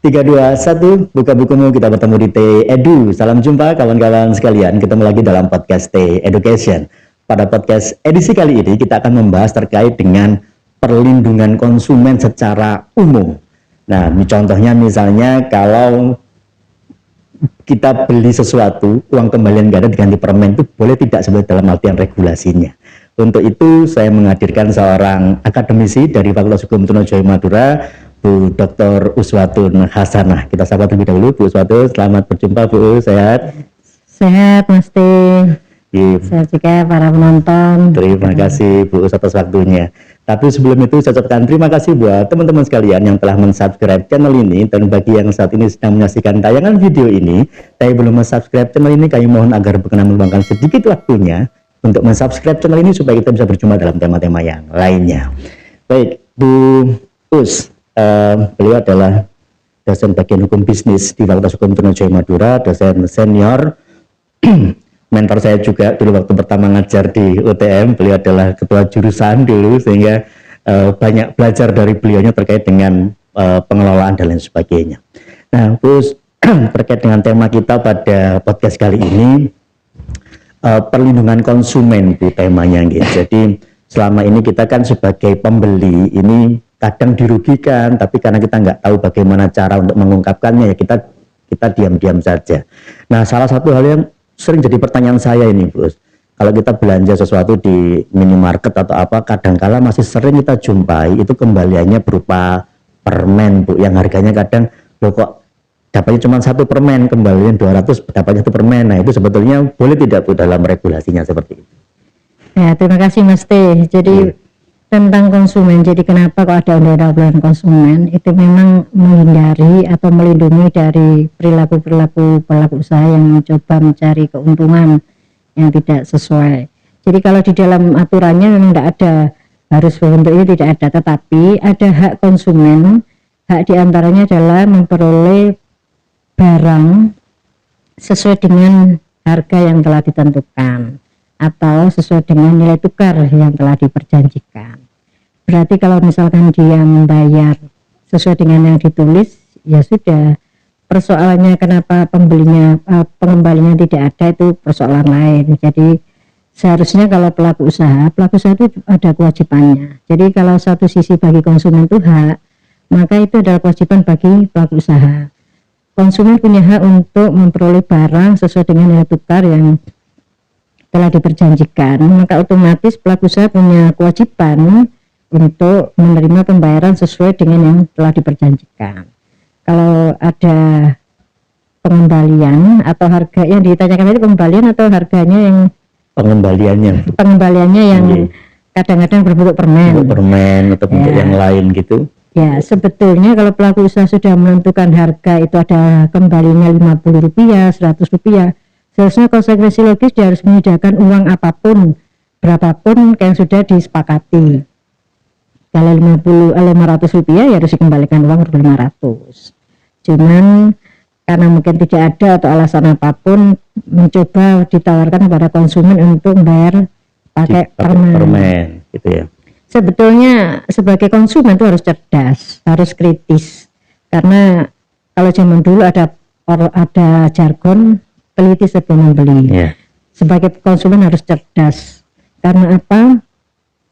Tiga, dua, satu, buka bukumu, kita bertemu di T-Edu. Salam jumpa kawan-kawan sekalian, ketemu lagi dalam podcast T-Education. Pada podcast edisi kali ini kita akan membahas terkait dengan perlindungan konsumen secara umum. Nah, contohnya misalnya kalau kita beli sesuatu, uang kembalian nggak ada diganti permen, itu boleh tidak sebenarnya dalam artian regulasinya. Untuk itu saya menghadirkan seorang akademisi dari Fakultas Hukum Trunojoyo Madura, Bu Dr. Uswatun Hasanah. Kita sapa terlebih dahulu, Bu Uswatun. Selamat berjumpa, Bu. Sehat? Sehat, mesti. Sehat juga para penonton. Terima kasih, Bu, atas waktunya. Tapi sebelum itu saya ucapkan terima kasih buat teman-teman sekalian yang telah mensubscribe channel ini, dan bagi yang saat ini sedang menyaksikan tayangan video ini tapi belum mensubscribe channel ini, kami mohon agar berkenan meluangkan sedikit waktunya untuk mensubscribe channel ini supaya kita bisa berjumpa dalam tema-tema yang lainnya. Baik, Bu Us, beliau adalah dosen bagian hukum bisnis di Fakultas Hukum Trunojoyo Madura, dosen senior. Mentor saya juga dulu waktu pertama ngajar di UTM, beliau adalah ketua jurusan dulu, sehingga banyak belajar dari beliaunya terkait dengan pengelolaan dan lain sebagainya. Nah, terus terkait dengan tema kita pada podcast kali ini, perlindungan konsumen itu temanya gitu. Jadi selama ini kita kan sebagai pembeli ini kadang dirugikan, tapi karena kita nggak tahu bagaimana cara untuk mengungkapkannya, ya kita diam-diam saja. Nah, salah satu hal yang sering jadi pertanyaan saya ini, Bos, kalau kita belanja sesuatu di minimarket atau apa, kadangkala masih sering kita jumpai itu kembaliannya berupa permen, Bu, yang harganya kadang loh kok dapatnya cuma satu permen, kembalian 200, dapatnya satu permen. Nah, itu sebetulnya boleh tidak, Bu, dalam regulasinya seperti itu? Ya, terima kasih Mas Teh. Jadi tentang konsumen, jadi kenapa kok ada undang-undang konsumen, itu memang menghindari atau melindungi dari perilaku-perilaku pelaku usaha yang mencoba mencari keuntungan yang tidak sesuai. Jadi kalau di dalam aturannya memang tidak ada, harus bentuk ini tidak ada, tetapi ada hak konsumen. Hak diantaranya adalah memperoleh barang sesuai dengan harga yang telah ditentukan atau sesuai dengan nilai tukar yang telah diperjanjikan. Berarti kalau misalkan dia membayar sesuai dengan yang ditulis, ya sudah. Persoalannya kenapa pengembalinya tidak ada, itu persoalan lain. Jadi seharusnya kalau pelaku usaha itu ada kewajibannya. Jadi kalau satu sisi bagi konsumen itu hak, maka itu adalah kewajiban bagi pelaku usaha. Konsumen punya hak untuk memperoleh barang sesuai dengan nilai tukar yang telah diperjanjikan, maka otomatis pelaku usaha punya kewajiban untuk menerima pembayaran sesuai dengan yang telah diperjanjikan. Kalau ada pengembalian atau harga yang ditanyakan itu pengembalian atau harganya yang pengembaliannya yang kadang-kadang berbentuk permen atau bentuk yang lain gitu. Ya, sebetulnya kalau pelaku usaha sudah menentukan harga itu ada kembalinya Rp50, Rp100, seharusnya konsekuensi logis dia harus menyediakan uang apapun, berapapun yang sudah disepakati. Kalau Rp500 ya harus dikembalikan uang Rp500. Cuman karena mungkin tidak ada atau alasan apapun, mencoba ditawarkan kepada konsumen untuk membayar pakai permen gitu ya. Sebetulnya sebagai konsumen itu harus cerdas, harus kritis. Karena kalau zaman dulu ada jargon teliti sebelum membeli. Sebagai konsumen harus cerdas. Karena apa?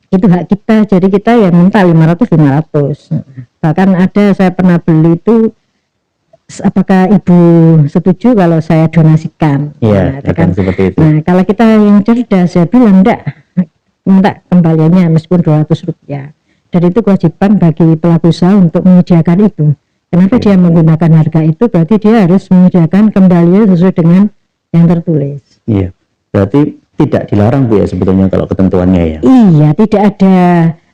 Itu hak kita. Jadi kita yang minta 500. Bahkan ada, saya pernah beli itu, apakah ibu setuju kalau saya donasikan? Iya, kan seperti itu. Nah, kalau kita yang cerdas, saya bilang enggak, minta kembaliannya meskipun Rp200. Dan itu kewajiban bagi pelaku usaha untuk menyediakan itu. Kenapa dia menggunakan harga itu? Berarti dia harus menyediakan kembalian sesuai dengan yang tertulis. Iya, berarti tidak dilarang, Bu, ya sebetulnya kalau ketentuannya ya? Iya, tidak ada.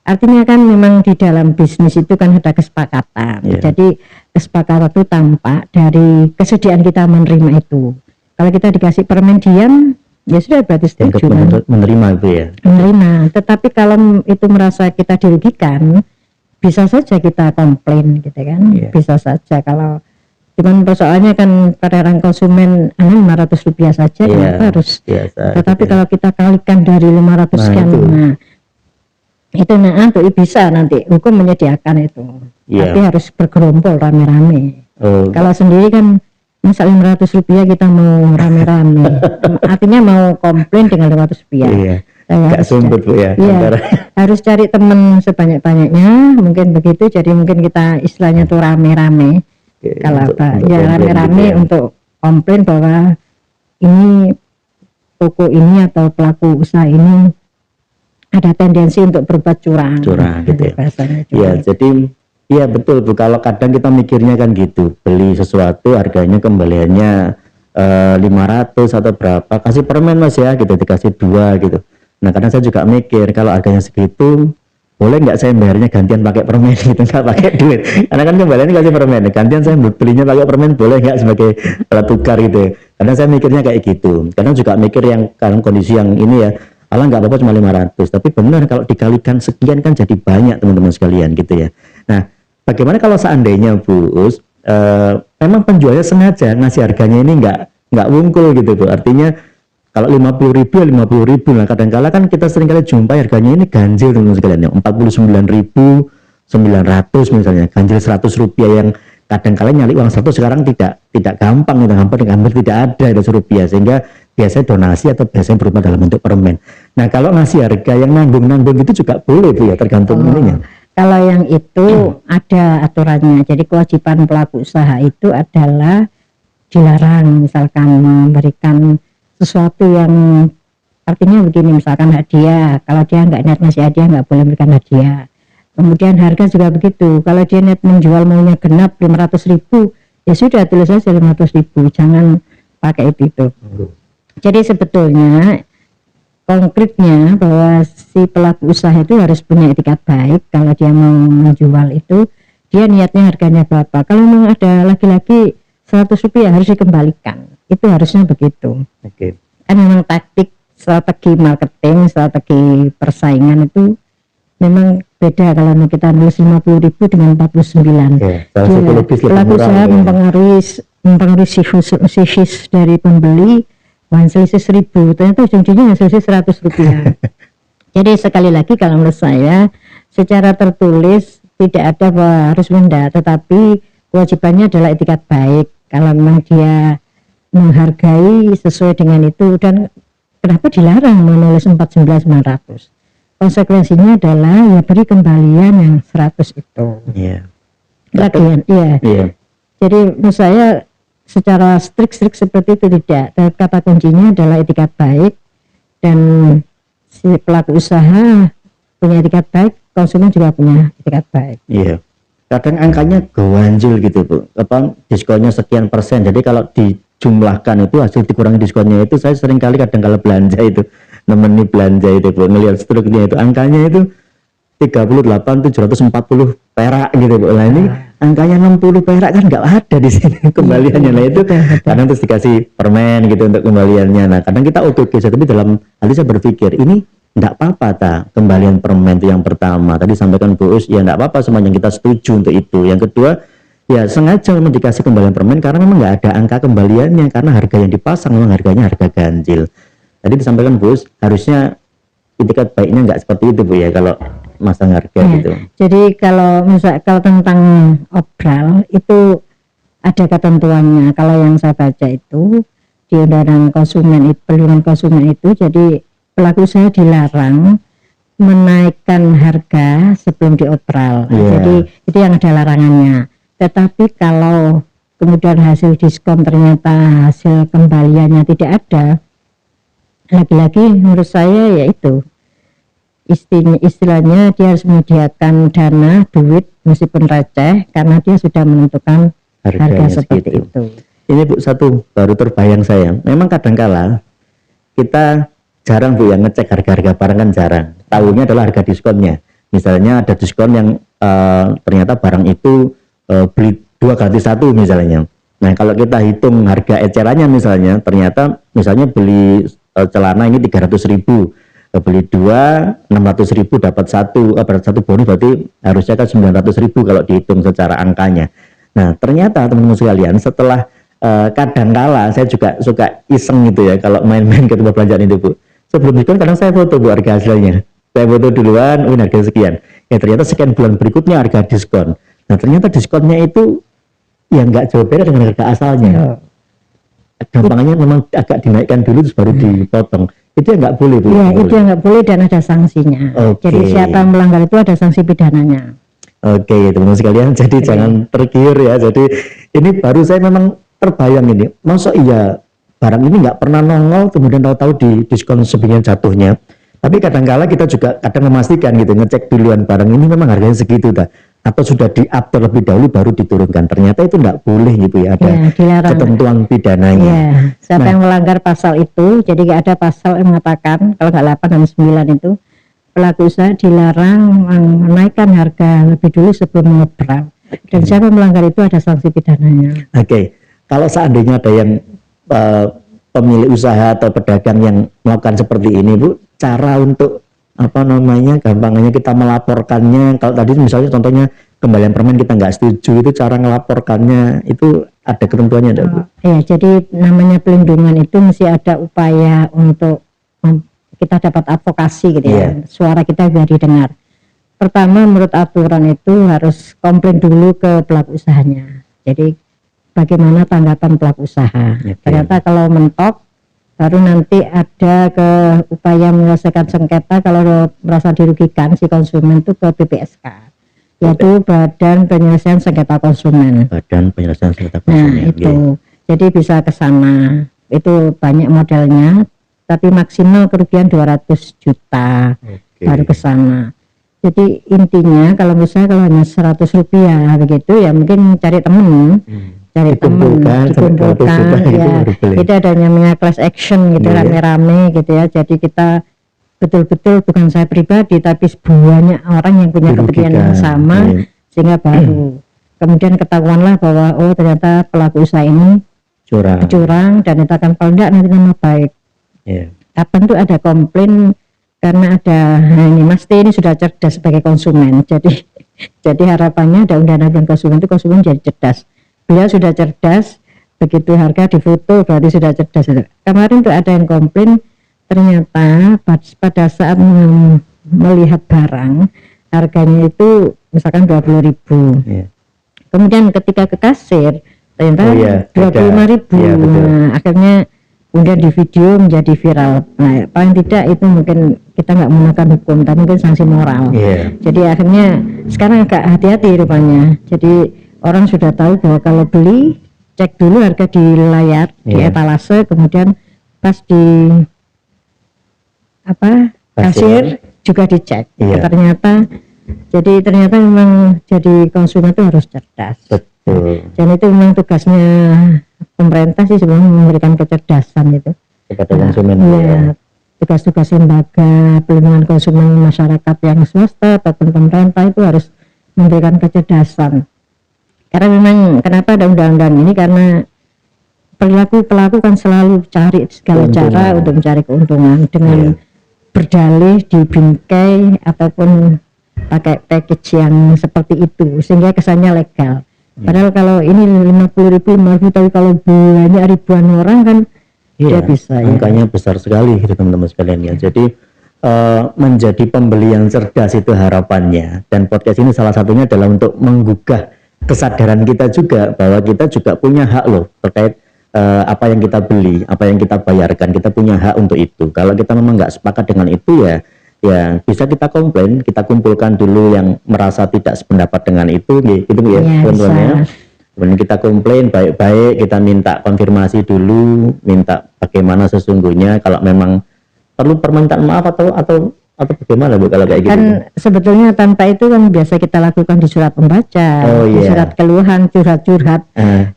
Artinya kan memang di dalam bisnis itu kan ada kesepakatan. Jadi kesepakatan itu tampak dari kesediaan kita menerima itu. Kalau kita dikasih permen diam, ya sudah berarti setuju. Menerima itu ya? Menerima. Tetapi kalau itu merasa kita dirugikan, bisa saja kita komplain gitu kan. Bisa saja. Kalau cuman persoalannya kan pada orang konsumen Rp500 saja, kenapa harus biasa, tetapi gitu. Kalau kita kalikan dari 500 sekian, itu bisa nanti hukum menyediakan itu, tapi harus bergerombol rame-rame. Oh, Kalau sendiri kan masa 500 rupiah kita mau rame-rame, artinya mau komplain dengan 500 rupiah. iya. Saya Gak harus sumput Bu ya. Iya, Antara harus cari teman sebanyak-banyaknya, mungkin begitu. Jadi mungkin kita istilahnya tuh rame-rame. Kalau untuk ya komplain rame-rame gitu ya. untuk komplain bahwa ini toko ini atau pelaku usaha ini ada tendensi untuk berbuat curang. Curang gitu ya. Bahasanya Iya, curang. jadi iya betul Bu. Kalau kadang kita mikirnya kan gitu, beli sesuatu harganya kembaliannya 500 atau berapa, kasih permen Mas ya gitu, dikasih 2 gitu. Nah kadang saya juga mikir kalau harganya segitu, boleh nggak saya bayarnya gantian pakai permen gitu, nggak pakai duit, karena kan kembaliannya kasih permen, gantian saya belinya pakai permen boleh nggak sebagai alat tukar gitu. Kadang saya mikirnya kayak gitu, kadang juga mikir yang kan kondisi yang ini ya, alah nggak apa-apa cuma 500, tapi benar kalau dikalikan sekian kan jadi banyak teman-teman sekalian gitu ya. Nah bagaimana kalau seandainya Bu Us, memang penjualnya sengaja ngasih harganya ini nggak wungkul gitu Bu, artinya kalau 50.000 ya 50.000 lah, kadang-kala kan kita seringkali jumpai harganya ini ganjil teman-teman sekalian ya, 49.900 misalnya, ganjil 100 rupiah yang kadang-kala nyali uang 100 sekarang tidak gampang, hampir tidak ada itu rupiah, sehingga biasanya donasi atau biasanya berupa dalam bentuk permen. Nah kalau ngasih harga yang nanggung-nanggung itu juga boleh Bu ya, tergantung ininya. Kalau yang itu ada aturannya. Jadi kewajiban pelaku usaha itu adalah dilarang misalkan memberikan sesuatu yang artinya begini, misalkan hadiah, kalau dia nggak niat ngasih hadiah nggak boleh berikan hadiah. Kemudian harga juga begitu, kalau dia niat menjual maunya genap 500.000 ya sudah tulis saja 500.000, jangan pakai itu. Jadi sebetulnya konkretnya bahwa si pelaku usaha itu harus punya etikat baik. Kalau dia mau menjual itu, dia niatnya harganya berapa, kalau memang ada lagi-lagi 100 rupiah harus dikembalikan, itu harusnya begitu. Oke. Kan memang taktik strategi marketing, strategi persaingan itu memang beda kalau kita nulis 50.000 dengan 49. Oke, salah satu logis lebih Pelaku murah, usaha ya. mempengaruhi psikis dari pembeli, selisih 1.000, ternyata ujung-ujungnya selisih 100 rupiah. Jadi sekali lagi kalau menurut saya secara tertulis tidak ada bahwa harus mendak, tetapi kewajibannya adalah etikat baik. Kalau memang dia menghargai sesuai dengan itu, dan kenapa dilarang menulis 49.900? Konsekuensinya adalah ya beri kembalian yang 100 itu. Iya. Lagian, iya. Iya. Jadi menurut saya secara strict seperti itu tidak. Dan kata kuncinya adalah etikat baik, dan si pelaku usaha punya etikat baik, konsumen juga punya etikat baik. Iya. Kadang angkanya ganjil gitu Bu, apa diskonnya sekian persen, jadi kalau dijumlahkan itu hasil dikurangi diskonnya itu, saya sering kali kadang-kala belanja itu, nemeni belanja itu Bu, ngelihat struknya itu angkanya itu 38.740 perak gitu Bu. Nah ini angkanya 60 perak kan nggak ada di sini kembaliannya. Nah itu kadang terus dikasih permen gitu untuk kembaliannya. Nah kadang kita oke saja, tapi dalam hati saya berpikir ini enggak apa-apa ta, kembalian permen itu yang pertama. Tadi sampaikan Bu Us, ya enggak apa-apa semuanya, kita setuju untuk itu. Yang kedua, ya sengaja memang dikasih kembalian permen karena memang enggak ada angka kembaliannya, karena harga yang dipasang memang harganya harga ganjil. Tadi disampaikan Bu Us, harusnya etikat baiknya enggak seperti itu Bu ya kalau masang harga gitu. Jadi kalau tentang obral itu ada ketentuannya. Kalau yang saya baca itu di Undang-Undang Perlindungan Konsumen itu, jadi pelaku usaha dilarang menaikkan harga sebelum diobral. Jadi itu yang ada larangannya. Tetapi kalau kemudian hasil diskon ternyata hasil kembaliannya tidak ada, lagi-lagi menurut saya yaitu istilahnya dia harus menyediakan dana, duit meskipun receh, karena dia sudah menentukan harga seperti itu. Ini Bu, satu baru terbayang saya, memang kadangkala kita jarang Bu yang ngecek harga-harga barang, kan jarang. Tahunya adalah harga diskonnya. Misalnya ada diskon yang ternyata barang itu beli 2 gratis 1 misalnya. Nah kalau kita hitung harga ecerannya misalnya, ternyata misalnya beli celana ini 300.000, beli 2 600.000 dapat 1 bonus, berarti harusnya kan 900.000 kalau dihitung secara angkanya. Nah ternyata teman-teman sekalian, setelah kadangkala saya juga suka iseng gitu ya kalau main-main ke tempat belanjaan itu Bu. Sebelum diskon kadang saya foto Bu harga hasilnya. Saya foto duluan, harga sekian. Ya ternyata sekian bulan berikutnya harga diskon. Nah ternyata diskonnya itu yang nggak jauh beda dengan harga asalnya. Gampangnya memang agak dinaikkan dulu terus baru dipotong. Itu yang nggak boleh, Bu. Iya, Nggak itu boleh. yang nggak boleh dan ada sanksinya. Oke. Jadi siapa yang melanggar itu ada sanksi pidananya. Oke, teman-teman sekalian, jadi jangan tergiur ya. Jadi ini baru saya memang terbayang ini. Masa iya barang ini nggak pernah nongol, kemudian tahu-tahu di diskon sebegini jatuhnya. Tapi kadang-kala kita juga kadang memastikan gitu, ngecek duluan barang ini memang harganya segitu dah, atau sudah di-up terlebih dahulu baru diturunkan. Ternyata itu nggak boleh gitu ya, ada Ya, dilarang. ketentuan pidananya. Iya, siapa Nah. yang melanggar pasal itu, jadi nggak ada pasal yang mengatakan kalau nggak 8 dan 9 itu pelaku usaha dilarang menaikkan harga lebih dulu sebelum mengebrang. Dan siapa yang melanggar itu ada sanksi pidananya. Oke, kalau seandainya ada yang pemilik usaha atau pedagang yang melakukan seperti ini, Bu, cara untuk apa namanya, gampangnya kita melaporkannya. Kalau tadi misalnya contohnya kembalian permen kita nggak setuju, itu cara melaporkannya itu ada ketentuannya, enggak, Bu? Ya, jadi namanya pelindungan itu mesti ada upaya untuk kita dapat advokasi gitu ya, suara kita biar didengar. Pertama, menurut aturan itu harus komplain dulu ke pelaku usahanya. Jadi bagaimana tanggapan pelaku usaha. Ternyata kalau mentok, baru nanti ada ke upaya menyelesaikan sengketa kalau merasa dirugikan si konsumen itu ke BPSK, yaitu Badan Penyelesaian Sengketa Konsumen. Badan Penyelesaian Sengketa Nah Konsumen. itu, jadi bisa ke sana. Itu banyak modelnya, tapi maksimal kerugian 200 juta baru ke sana. Jadi intinya kalau misalnya kalau hanya 100 rupiah begitu ya mungkin cari temen, cari temen, dikumpulkan ya. Itu ada namanya class action gitu, rame-rame gitu ya. Jadi kita betul-betul bukan saya pribadi tapi banyak orang yang punya kepentingan yang sama, sehingga baru kemudian ketahuanlah bahwa oh ternyata pelaku usaha ini curang dan itu akan paling tidak nanti nama baik. Kapan tuh ada komplain karena ada, nah ini Mas T ini sudah cerdas sebagai konsumen, jadi harapannya ada undang-undang konsumen itu konsumen jadi cerdas. Beliau sudah cerdas, begitu harga difoto berarti sudah cerdas. Kemarin tuh ada yang komplain, ternyata pada saat melihat barang harganya itu misalkan 20.000, kemudian ketika ke kasir ternyata 25.000. Nah, akhirnya kemudian di video menjadi viral. Nah, paling tidak itu mungkin kita nggak menggunakan hukum, tapi mungkin sanksi moral. Jadi akhirnya sekarang agak hati-hati rupanya. Jadi orang sudah tahu bahwa kalau beli cek dulu harga di layar, di etalase, kemudian pas di kasir juga dicek. Ternyata memang jadi konsumen itu harus cerdas. Dan itu memang tugasnya pemerintah sih sebenarnya memberikan kecerdasan itu kepada konsumen. Tugas-tugas lembaga pelindungan konsumen masyarakat yang swasta ataupun pemerintah itu harus memberikan kecerdasan. Karena memang kenapa ada undang-undang ini, karena pelaku kan selalu cari segala cara untuk mencari keuntungan dengan berdalih di bingkai ataupun pakai package yang seperti itu sehingga kesannya legal. Padahal kalau ini 50.000 tapi kalau banyak ribuan orang kan dia bisa angkanya besar sekali gitu teman-teman sekalian ya. Jadi menjadi pembeli yang cerdas itu harapannya, dan podcast ini salah satunya adalah untuk menggugah kesadaran kita juga bahwa kita juga punya hak loh terkait apa yang kita beli, apa yang kita bayarkan, kita punya hak untuk itu. Kalau kita memang nggak sepakat dengan itu ya bisa kita komplain, kita kumpulkan dulu yang merasa tidak sependapat dengan itu, gitu ya teman-teman. Kemudian kita komplain baik-baik, kita minta konfirmasi dulu, minta bagaimana sesungguhnya, kalau memang perlu permintaan maaf atau bagaimana Bu kalau kayak gitu? Kan sebetulnya tanpa itu kan biasa kita lakukan di surat pembaca, di surat keluhan, curhat-curhat,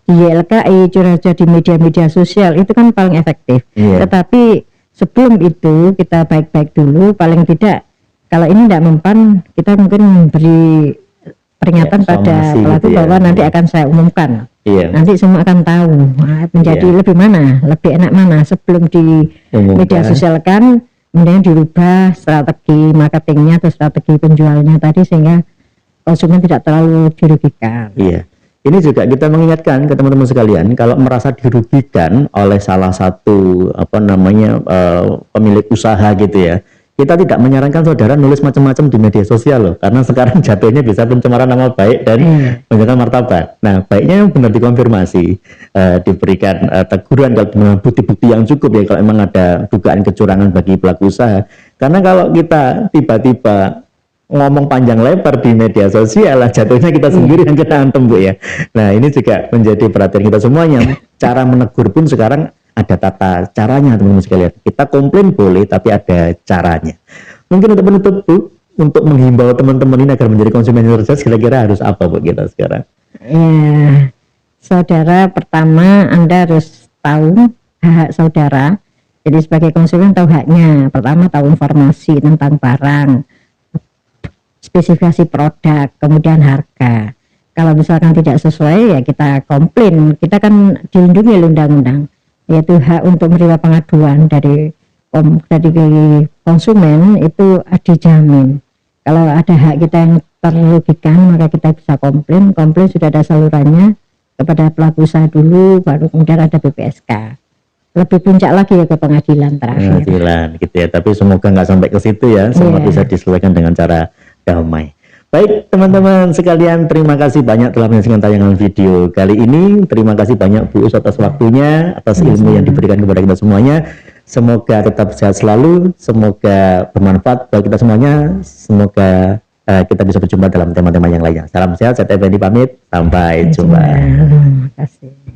di YLKI, curhat di media-media sosial, itu kan paling efektif. Tetapi sebelum itu kita baik-baik dulu, paling tidak kalau ini tidak mempan kita mungkin memberi peringatan pada pelaku gitu bahwa nanti akan saya umumkan. Nanti semua akan tahu menjadi lebih mana, lebih enak mana sebelum di media sosial kan, kemudian dirubah strategi marketingnya atau strategi penjualnya tadi sehingga konsumen tidak terlalu dirugikan. Ini juga kita mengingatkan ke teman-teman sekalian, kalau merasa dirugikan oleh salah satu pemilik usaha gitu ya, kita tidak menyarankan saudara nulis macam-macam di media sosial loh, karena sekarang jatuhnya bisa pencemaran nama baik dan menjaga martabat. Nah, baiknya yang benar dikonfirmasi, diberikan teguran kalau dengan bukti-bukti yang cukup ya, kalau memang ada dugaan kecurangan bagi pelaku usaha. Karena kalau kita tiba-tiba ngomong panjang lebar di media sosial lah, jatuhnya kita sendiri yang kena antem, Bu ya. Nah, ini juga menjadi perhatian kita semuanya. Cara menegur pun sekarang ada tata caranya, teman-teman sekalian. Kita komplain boleh, tapi ada caranya. Mungkin untuk menutup, Bu, untuk menghimbau teman-teman ini agar menjadi konsumen yang cerdas, kira-kira harus apa, Bu, kita sekarang? Ya, saudara, pertama Anda harus tahu hak saudara. Jadi sebagai konsumen tahu haknya. Pertama tahu informasi tentang barang, spesifikasi produk, kemudian harga. Kalau misalkan tidak sesuai ya kita komplain. Kita kan dilindungi oleh undang-undang, yaitu hak untuk menerima pengaduan dari konsumen itu dijamin. Kalau ada hak kita yang terrugikan, maka kita bisa komplain. Komplain sudah ada salurannya kepada pelaku usaha dulu, baru kemudian ada BPSK. Lebih puncak lagi ya ke pengadilan terakhir. Pengadilan gitu ya. Tapi semoga nggak sampai ke situ ya. Semua bisa diselesaikan dengan cara damai. Baik teman-teman sekalian, terima kasih banyak telah menyaksikan tayangan video kali ini. Terima kasih banyak Bu Us atas waktunya, atas ilmu yang diberikan kepada kita semuanya. Semoga tetap sehat selalu, semoga bermanfaat bagi kita semuanya. Semoga kita bisa berjumpa dalam tema-tema yang lainnya. Salam sehat, saya Effendi pamit, sampai jumpa. Terima kasih.